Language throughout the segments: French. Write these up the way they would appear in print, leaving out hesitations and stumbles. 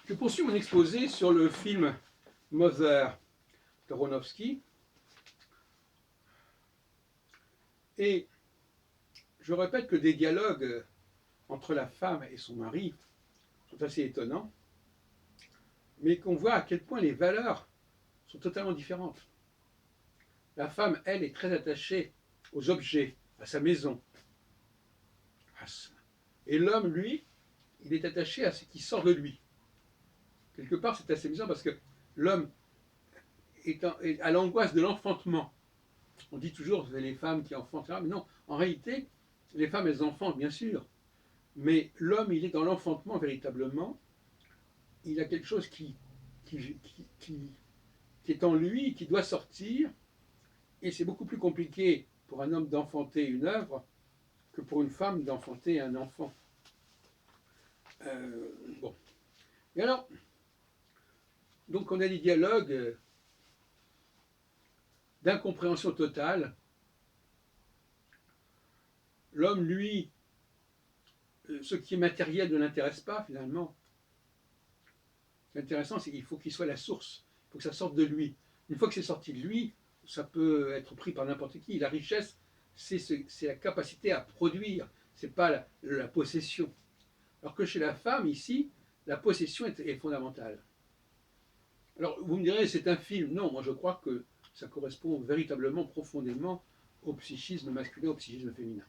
Je poursuis mon exposé sur le film Mother d'Aronofsky et je répète que des dialogues entre la femme et son mari sont assez étonnants, mais qu'on voit à quel point les valeurs sont totalement différentes. La femme, elle, est très attachée aux objets, à sa maison. Et l'homme, lui, il est attaché à ce qui sort de lui. Quelque part, c'est assez amusant parce que l'homme est à l'angoisse de l'enfantement. On dit toujours c'est les femmes qui enfantent, mais non, en réalité, les femmes, elles enfantent, bien sûr, mais l'homme, il est dans l'enfantement véritablement. Il a quelque chose qui est en lui, qui doit sortir, et c'est beaucoup plus compliqué pour un homme d'enfanter une œuvre que pour une femme d'enfanter un enfant. Bon. Et alors, donc on a des dialogues d'incompréhension totale. L'homme, lui, ce qui est matériel ne l'intéresse pas finalement. Ce qui est intéressant, c'est qu'il faut qu'il soit la source, il faut que ça sorte de lui. Une fois que c'est sorti de lui, ça peut être pris par n'importe qui. La richesse, c'est la capacité à produire, c'est pas la possession. Alors que chez la femme, ici, la possession est fondamentale. Alors, vous me direz, c'est un film. Non, moi je crois que ça correspond véritablement, profondément au psychisme masculin, au psychisme féminin.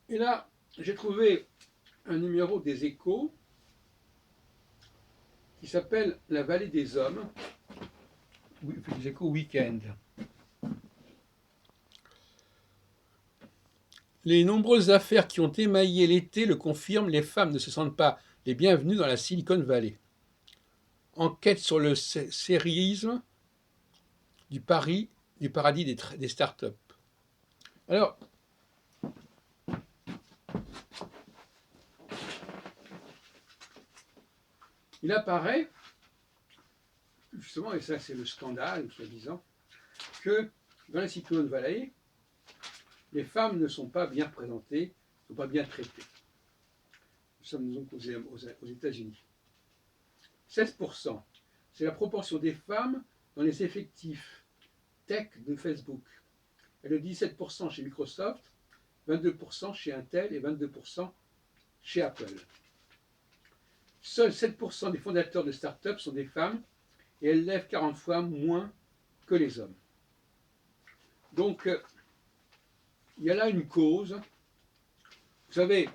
Et là, j'ai trouvé un numéro des Échos qui s'appelle La vallée des hommes, les Échos Week-end. Les nombreuses affaires qui ont émaillé l'été le confirment, les femmes ne se sentent pas les bienvenues dans la Silicon Valley. Enquête sur le sérisme du paradis des startups. Alors, il apparaît, justement, et ça c'est le scandale, soi-disant, que dans la Silicon Valley, les femmes ne sont pas bien représentées, ne sont pas bien traitées. Nous sommes donc aux États-Unis. 16%, c'est la proportion des femmes dans les effectifs tech de Facebook. Elle est de 17% chez Microsoft, 22% chez Intel et 22% chez Apple. Seuls 7% des fondateurs de start-up sont des femmes et elles lèvent 40 fois moins que les hommes. Donc, il y a là une cause. Vous savez,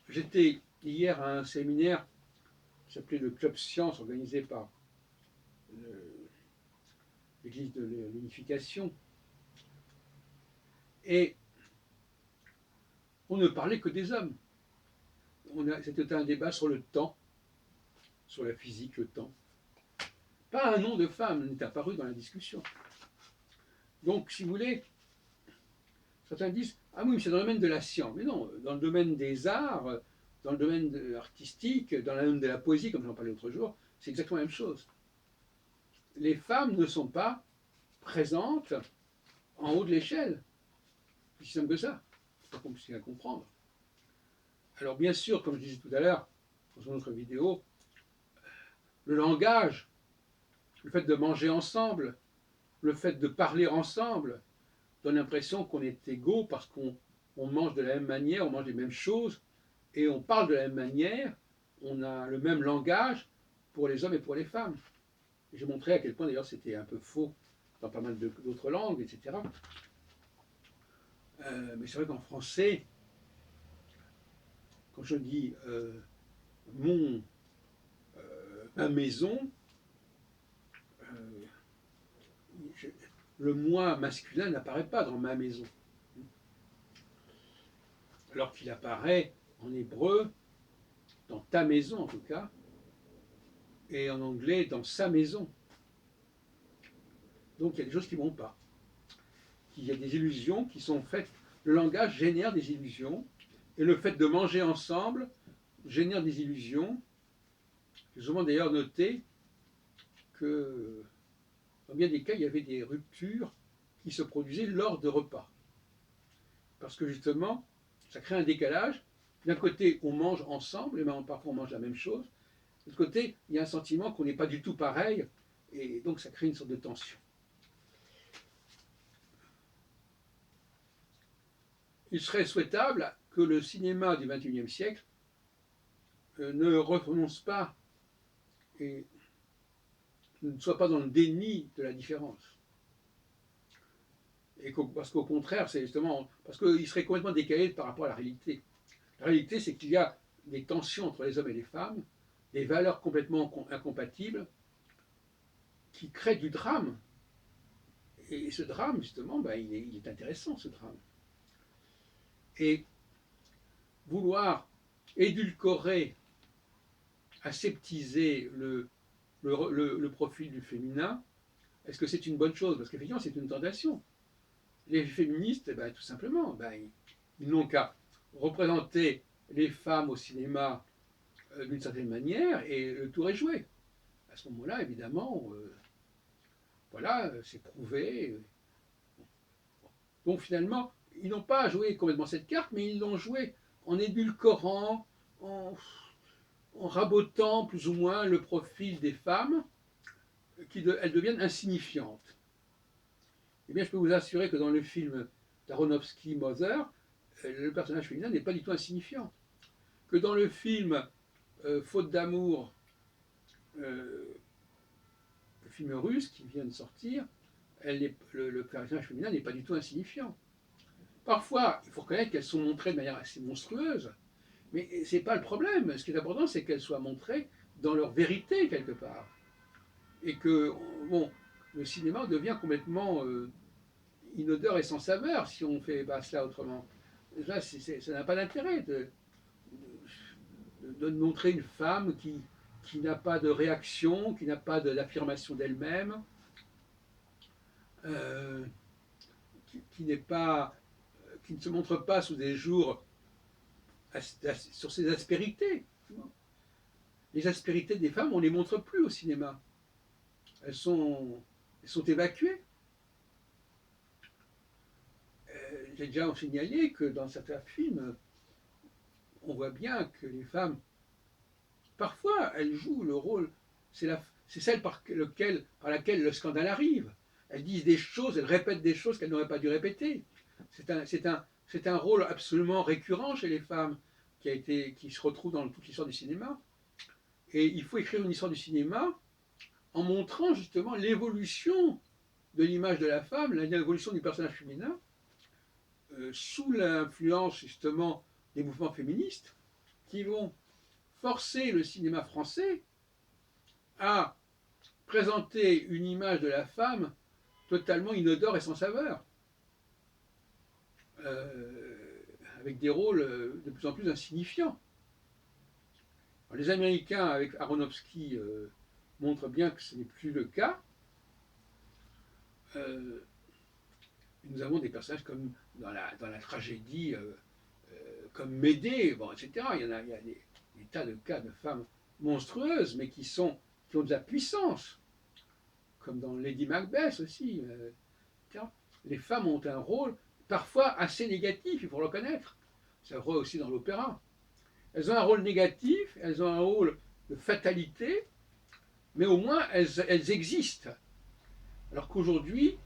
j'étais hier à un séminaire qui s'appelait le Club Science, organisé par l'Église de l'Unification. Et on ne parlait que des hommes. C'était un débat sur le temps, sur la physique, le temps. Pas un nom de femme n'est apparu dans la discussion. Donc, si vous voulez, certains disent « Ah oui, mais c'est dans le domaine de la science ». Mais non, dans le domaine des arts, dans le domaine artistique, dans le domaine de la poésie, comme j'en parlais l'autre jour, c'est exactement la même chose. Les femmes ne sont pas présentes en haut de l'échelle. C'est aussi simple que ça. C'est pas compliqué à comprendre. Alors bien sûr, comme je disais tout à l'heure, dans une autre vidéo, le langage, le fait de manger ensemble, le fait de parler ensemble, donne l'impression qu'on est égaux parce qu'on mange de la même manière, on mange les mêmes choses, et on parle de la même manière, on a le même langage pour les hommes et pour les femmes. J'ai montré à quel point d'ailleurs c'était un peu faux dans pas mal d'autres langues, etc. Mais c'est vrai qu'en français, quand je dis ma maison, le moi masculin n'apparaît pas dans ma maison. Alors qu'il apparaît en hébreu, dans ta maison en tout cas, et en anglais, dans sa maison. Donc il y a des choses qui ne vont pas. Il y a des illusions qui sont faites. Le langage génère des illusions, et le fait de manger ensemble génère des illusions. J'ai souvent d'ailleurs noté que dans bien des cas, il y avait des ruptures qui se produisaient lors de repas. Parce que justement, ça crée un décalage. D'un côté, on mange ensemble, et parfois on mange la même chose. l'autre côté, il y a un sentiment qu'on n'est pas du tout pareil, et donc ça crée une sorte de tension. Il serait souhaitable que le cinéma du XXIe siècle ne renonce pas et ne soit pas dans le déni de la différence. Parce qu'au contraire, c'est justement parce qu'il serait complètement décalé par rapport à la réalité. La réalité, c'est qu'il y a des tensions entre les hommes et les femmes, des valeurs complètement incompatibles, qui créent du drame. Et ce drame, justement, il est intéressant, ce drame. Et vouloir édulcorer, aseptiser le profil du féminin, est-ce que c'est une bonne chose? Parce qu'effectivement, c'est une tentation. Les féministes, tout simplement, ils n'ont qu'à représenter les femmes au cinéma d'une certaine manière et le tour est joué. À ce moment-là, évidemment, voilà, c'est prouvé. Donc finalement, ils n'ont pas joué complètement cette carte, mais ils l'ont joué en édulcorant, en rabotant plus ou moins le profil des femmes, elles deviennent insignifiantes. Eh bien, je peux vous assurer que dans le film d'Aronofsky, Mother, le personnage féminin n'est pas du tout insignifiant. Que dans le film Faute d'amour, le film russe qui vient de sortir, le personnage féminin n'est pas du tout insignifiant. Parfois, il faut reconnaître qu'elles sont montrées de manière assez monstrueuse, mais ce n'est pas le problème. Ce qui est important, c'est qu'elles soient montrées dans leur vérité, quelque part. Et que, bon, le cinéma devient complètement inodore et sans saveur si on fait cela autrement. Là, ça n'a pas d'intérêt de montrer une femme qui n'a pas de réaction, qui n'a pas d'affirmation d'elle-même, qui ne se montre pas sous des jours sur ses aspérités. Les aspérités des femmes, on ne les montre plus au cinéma. Elles sont évacuées. J'ai déjà signalé que dans certains films, on voit bien que les femmes, parfois, elles jouent le rôle, c'est celle par laquelle le scandale arrive. Elles disent des choses, elles répètent des choses qu'elles n'auraient pas dû répéter. C'est un rôle absolument récurrent chez les femmes qui se retrouve dans toute l'histoire du cinéma. Et il faut écrire une histoire du cinéma en montrant justement l'évolution de l'image de la femme, l'évolution du personnage féminin, sous l'influence justement des mouvements féministes qui vont forcer le cinéma français à présenter une image de la femme totalement inodore et sans saveur, avec des rôles de plus en plus insignifiants. Alors, les Américains, avec Aronofsky, montrent bien que ce n'est plus le cas. Nous avons des personnages comme dans la tragédie, comme Médée, etc. Il y a des tas de cas de femmes monstrueuses, mais qui ont de la puissance, comme dans Lady Macbeth aussi. Les femmes ont un rôle parfois assez négatif, il faut le reconnaître. C'est vrai aussi dans l'opéra. Elles ont un rôle négatif, elles ont un rôle de fatalité, mais au moins elles existent. Alors qu'aujourd'hui,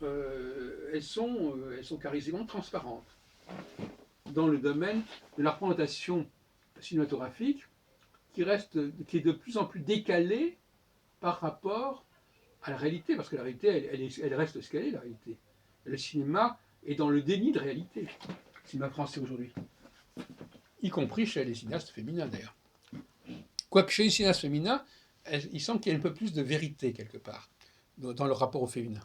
elles sont quasiment transparentes dans le domaine de la représentation cinématographique qui est de plus en plus décalée par rapport à la réalité, parce que la réalité, elle reste ce qu'elle est, la réalité. Le cinéma est dans le déni de réalité, le cinéma français aujourd'hui, y compris chez les cinéastes féminins d'ailleurs. Quoique chez les cinéastes féminins, il semble qu'il y ait un peu plus de vérité quelque part dans le rapport au féminin.